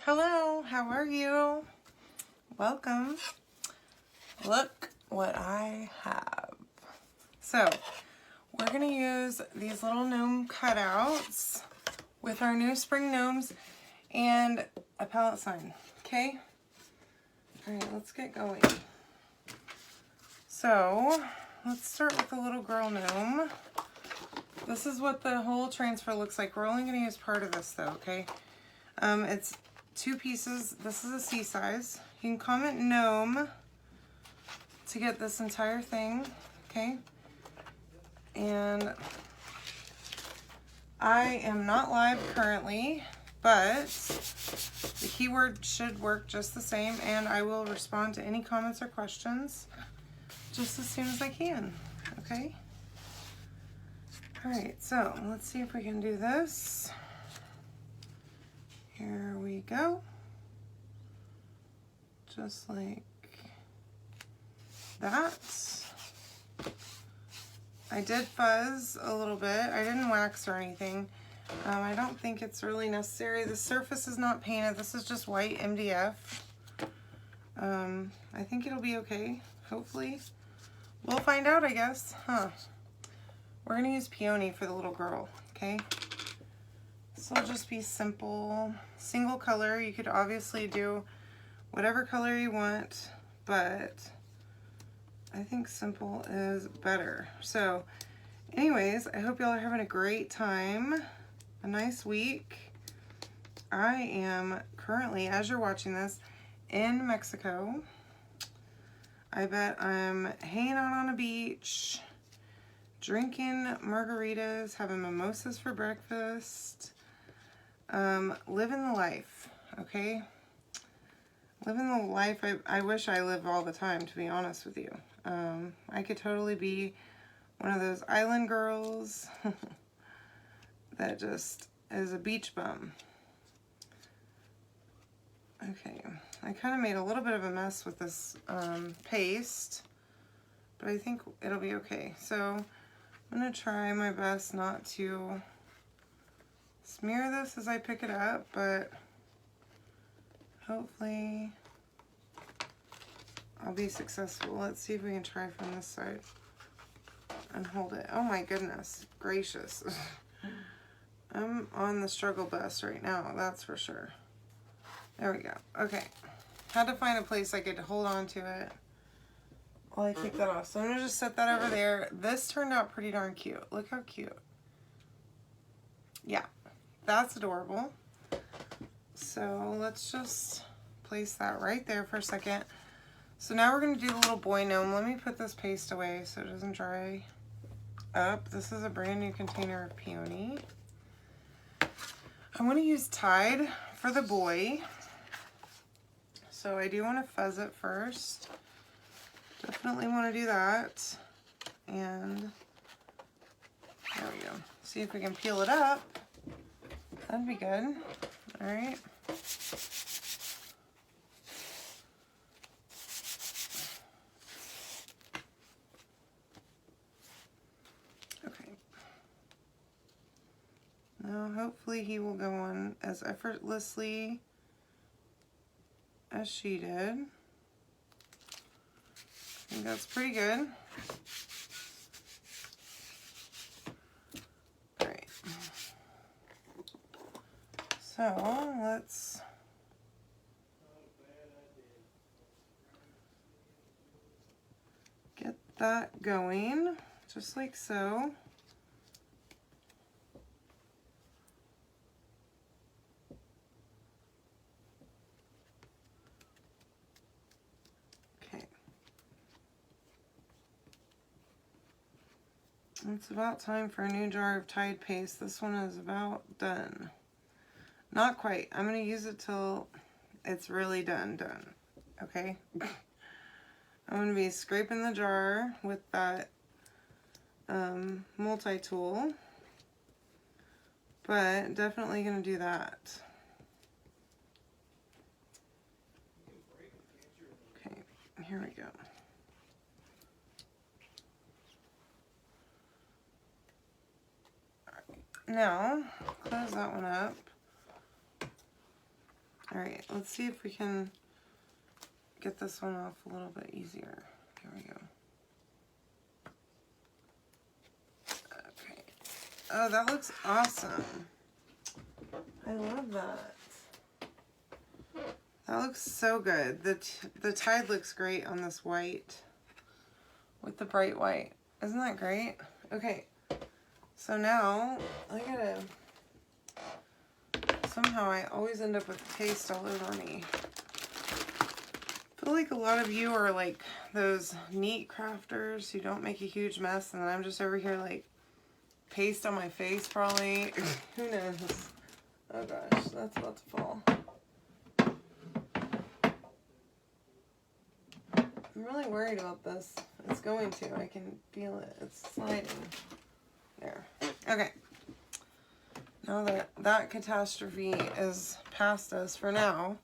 Hello, how are you? Welcome. Look what I have. So, we're going to use these little gnome cutouts with our new spring gnomes and a palette sign, okay? Alright, let's get going. So, let's start with the little girl gnome. This is what the whole transfer looks like. We're only going to use part of this though, okay? It's 2 pieces. This is a C size. You can comment gnome to get this entire thing, okay? And I am not live currently, but the keyword should work just the same, and I will respond to any comments or questions just as soon as I can, okay? Alright, so let's see if we can do this. Here we go. Just like that. I did fuzz a little bit. I didn't wax or anything. I don't think it's really necessary. The surface is not painted. This is just white MDF. I think it'll be okay, hopefully. We'll find out, I guess. We're going to use peony for the little girl, okay? This will just be simple, single color. You could obviously do whatever color you want, but I think simple is better. So anyways, I hope y'all are having a great time, a nice week. I am currently, as you're watching this, in Mexico. I bet I'm hanging out on a beach, drinking margaritas, having mimosas for breakfast, living the life, okay? Living the life I wish I lived all the time, to be honest with you. I could totally be one of those island girls that just is a beach bum. Okay, I kind of made a little bit of a mess with this paste, but I think it'll be okay. So I'm going to try my best not to smear this as I pick it up, but hopefully I'll be successful. Let's see if we can try from this side and hold it. Oh my goodness gracious. I'm on the struggle bus right now, that's for sure. There we go. Okay. Had to find a place I could hold on to it while I take that off. So I'm going to just set that over there. This turned out pretty darn cute. Look how cute. Yeah, that's adorable. So let's just place that right there for a second. So now we're going to do the little boy gnome. Let me put this paste away so it doesn't dry up. This is a brand new container of peony. I'm going to use Tide for the boy. So I do want to fuzz it first. Definitely want to do that. And there we go. See if we can peel it up. That'd be good. All right. Okay. Now hopefully he will go on as effortlessly as she did. I think that's pretty good. Alright. So let's get that going, just like so. It's about time for a new jar of Tide paste. This one is about done. Not quite. I'm going to use it till it's really done. Okay? I'm going to be scraping the jar with that multi-tool. But definitely going to do that. Okay, here we go. Now, close that one up. All right, let's see if we can get this one off a little bit easier. Here we go. Okay. Oh, that looks awesome. I love that. That looks so good. The tide looks great on this white with the bright white. Isn't that great? Okay, so now I gotta, somehow I always end up with paste all over me. I feel like a lot of you are like those neat crafters who don't make a huge mess, and then I'm just over here like paste on my face probably. Who knows? Oh gosh, that's about to fall. I'm really worried about this. It's going to. I can feel it. It's sliding. There. Okay. Now that that catastrophe is past us for now,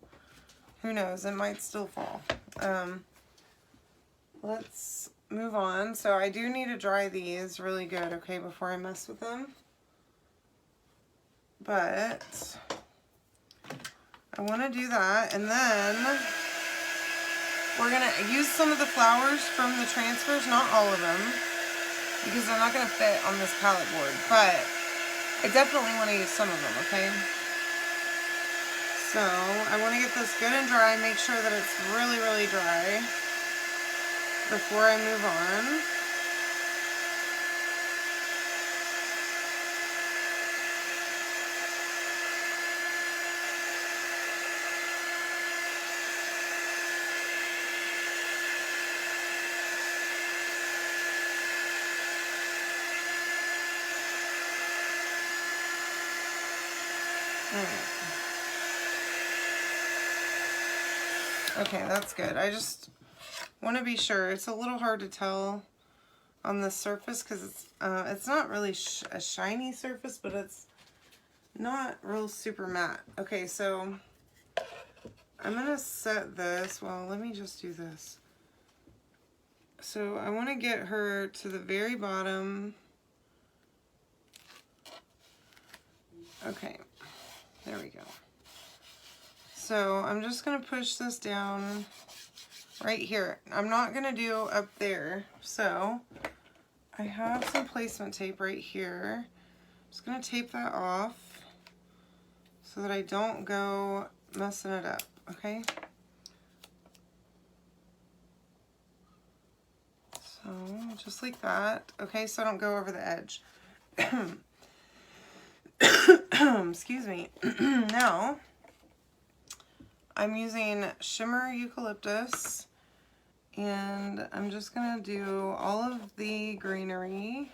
who knows? It might still fall. Let's move on. So I do need to dry these really good, okay, before I mess with them. But I want to do that, and then we're going to use some of the flowers from the transfers, not all of them, because they're not going to fit on this palette board, but I definitely want to use some of them, okay? So I want to get this good and dry, make sure that it's really, really dry before I move on. Okay, that's good. I just want to be sure. It's a little hard to tell on the surface because it's not really a shiny surface, but it's not real super matte. Okay, so I'm going to set this. Well, let me just do this. So I want to get her to the very bottom. Okay, there we go. So I'm just going to push this down right here. I'm not going to do up there. So I have some placement tape right here. I'm just going to tape that off so that I don't go messing it up, okay? So just like that. Okay, so I don't go over the edge. Excuse me. Now, I'm using Shimmer Eucalyptus, and I'm just going to do all of the greenery.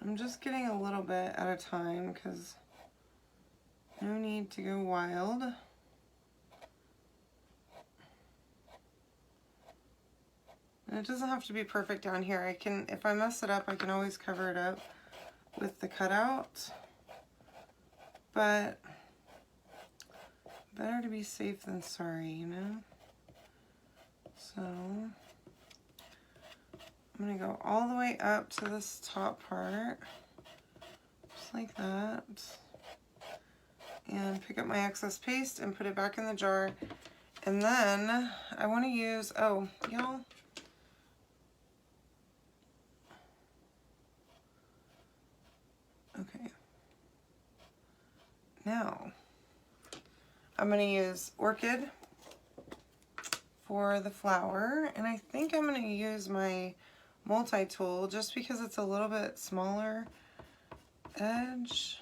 I'm just getting a little bit at a time because no need to go wild. And it doesn't have to be perfect down here. I can, if I mess it up, I can always cover it up with the cutout. But better to be safe than sorry, you know? So I'm gonna go all the way up to this top part, just like that. And pick up my excess paste and put it back in the jar. And then I wanna use, oh, y'all, okay. Now, I'm going to use Orchid for the flower, and I think I'm going to use my multi-tool just because it's a little bit smaller edge.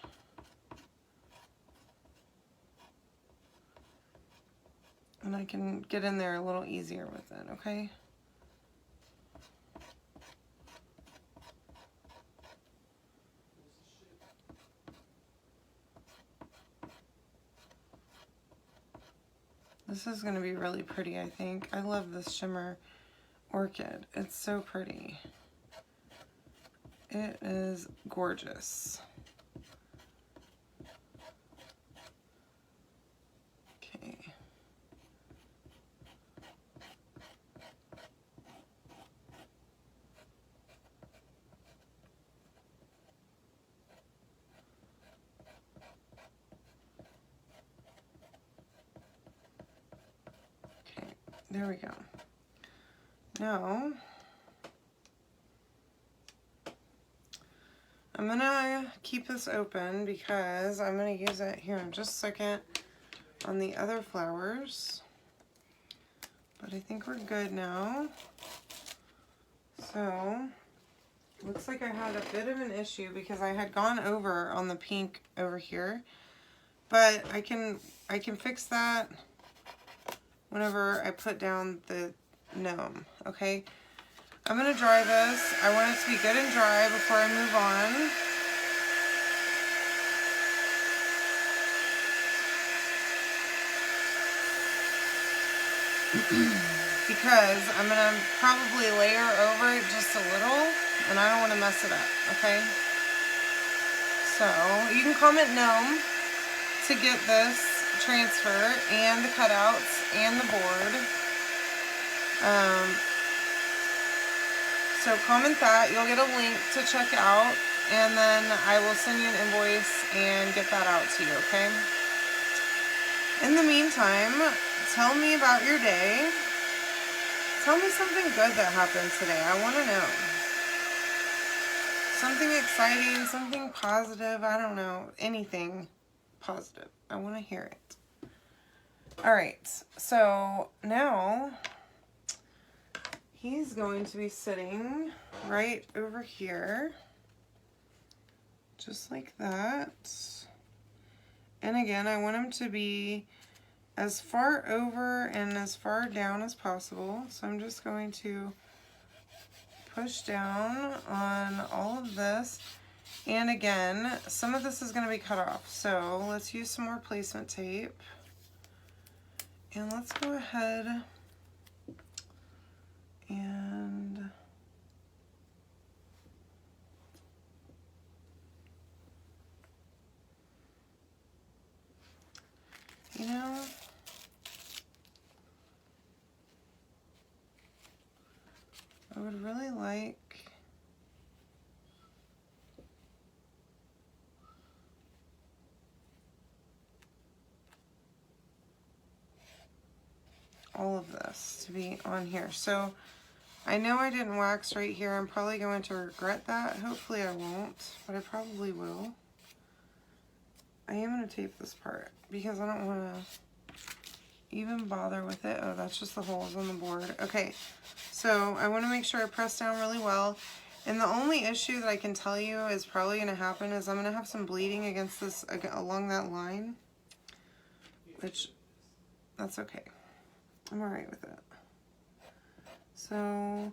And I can get in there a little easier with it, okay? This is going to be really pretty, I think. I love this shimmer orchid. It's so pretty. It is gorgeous. Okay. There we go. Now, I'm gonna keep this open because I'm gonna use it here in just a second on the other flowers. But I think we're good now. So, looks like I had a bit of an issue because I had gone over on the pink over here. But I can fix that whenever I put down the gnome, okay? I'm gonna dry this. I want it to be good and dry before I move on. Because I'm gonna probably layer over it just a little, and I don't want to mess it up, okay? So you can comment gnome to get this transfer and the cutouts and the board. So comment that, you'll get a link to check out, and then I will send you an invoice and get that out to you, okay? In the meantime, tell me about your day. Tell me something good that happened today. I want to know. Something exciting, something positive, I don't know, anything positive. I want to hear it. Alright, so now he's going to be sitting right over here, just like that. And again, I want him to be as far over and as far down as possible. So I'm just going to push down on all of this. And again, some of this is going to be cut off. So let's use some more placement tape. And let's go ahead and you know, I would really like all of this to be on here. So I know I didn't wax right here. I'm probably going to regret that. Hopefully I won't, but I probably will. I am going to tape this part because I don't want to even bother with it. Oh, that's just the holes on the board. Okay, so I want to make sure I press down really well. And the only issue that I can tell you is probably going to happen is I'm going to have some bleeding against this, along that line, which that's okay. I'm all right with it. So I'm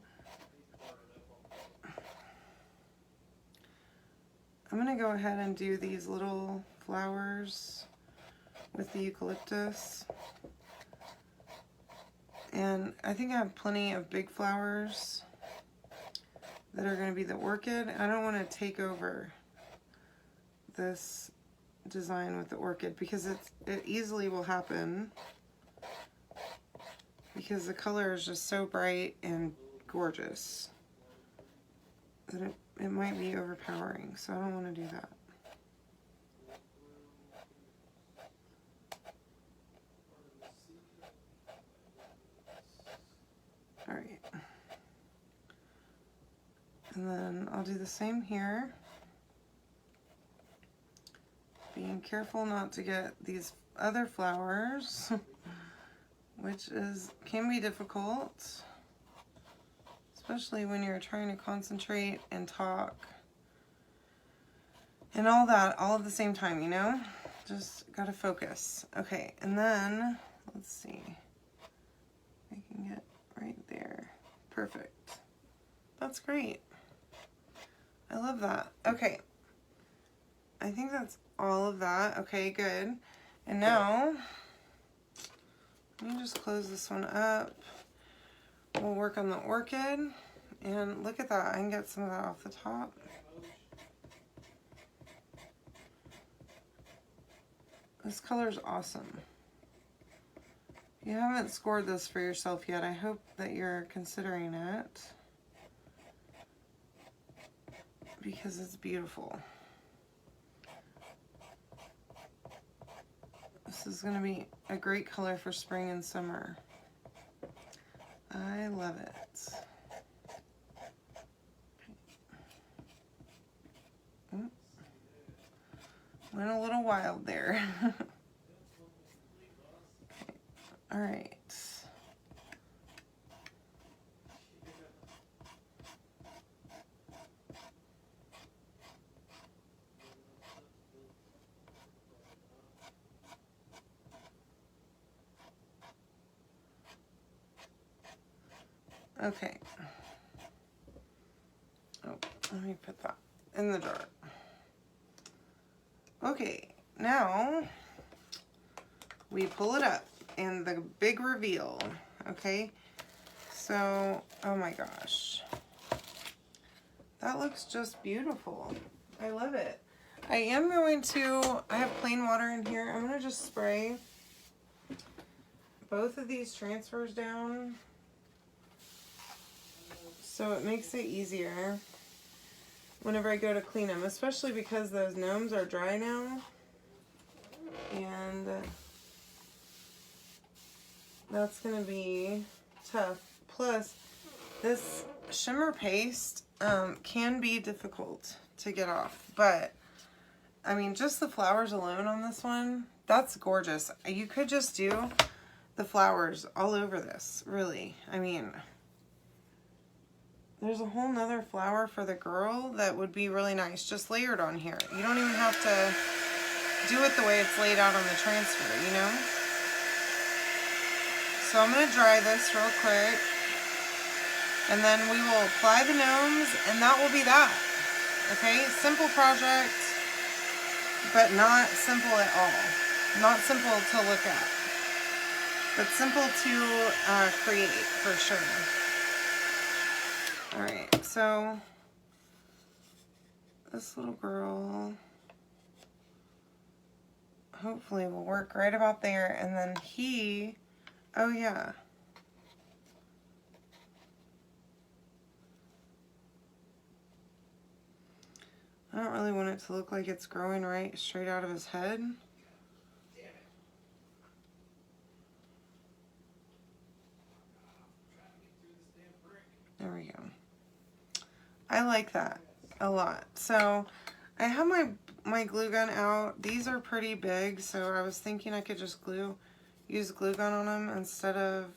going to go ahead and do these little flowers with the eucalyptus. And I think I have plenty of big flowers that are going to be the orchid. I don't want to take over this design with the orchid because it easily will happen because the color is just so bright and gorgeous that it might be overpowering, so I don't want to do that. Alright. And then I'll do the same here. Being careful not to get these other flowers, which can be difficult, especially when you're trying to concentrate and talk and all that all at the same time, you know? Just gotta focus. Okay, and then let's see. I can get right there. Perfect. That's great. I love that. Okay. I think that's all of that. Okay, good. And now, let me just close this one up. We'll work on the orchid. And look at that. I can get some of that off the top. This color is awesome. If you haven't scored this for yourself yet, I hope that you're considering it because it's beautiful. This is going to be a great color for spring and summer. I love it. Okay. Went a little wild there. Okay. All right. Okay. Oh, let me put that in the jar. Okay, now we pull it up and the big reveal. Okay, so, oh my gosh. That looks just beautiful. I love it. I am going to, I have plain water in here. I'm going to just spray both of these transfers down so it makes it easier whenever I go to clean them, especially because those gnomes are dry now. And that's going to be tough. Plus, this shimmer paste can be difficult to get off, but I mean, just the flowers alone on this one, that's gorgeous. You could just do the flowers all over this, really. I mean, there's a whole nother flower for the girl that would be really nice, just layered on here. You don't even have to do it the way it's laid out on the transfer, you know? So I'm going to dry this real quick, and then we will apply the gnomes, and that will be that. Okay, simple project, but not simple at all. Not simple to look at, but simple to create for sure. All right, so this little girl hopefully will work right about there, and then he, oh yeah. I don't really want it to look like it's growing right straight out of his head. There we go. I like that a lot. So I have my glue gun out. These are pretty big, so I was thinking I could just use glue gun on them instead of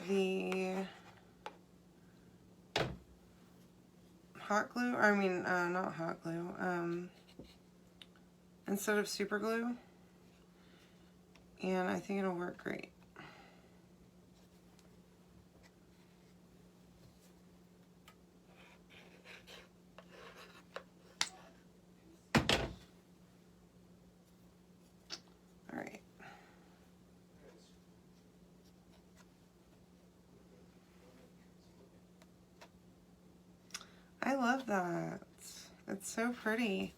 the hot glue. I mean, not hot glue. Instead of super glue. And I think it'll work great. All right. I love that. It's so pretty.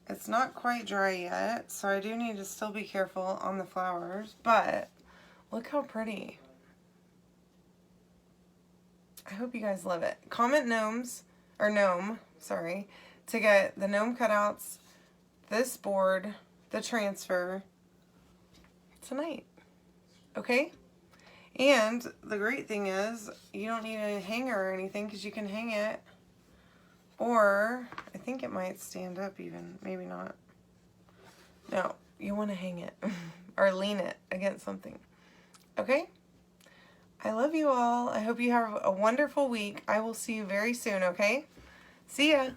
It's not quite dry yet, so I do need to still be careful on the flowers, but look how pretty. I hope you guys love it. Comment gnomes, or gnome, sorry, to get the gnome cutouts, this board, the transfer tonight. Okay? And the great thing is you don't need a hanger or anything because you can hang it, or I think it might stand up even, maybe not. No, you want to hang it or lean it against something. Okay? I love you all. I hope you have a wonderful week. I will see you very soon, okay? See ya.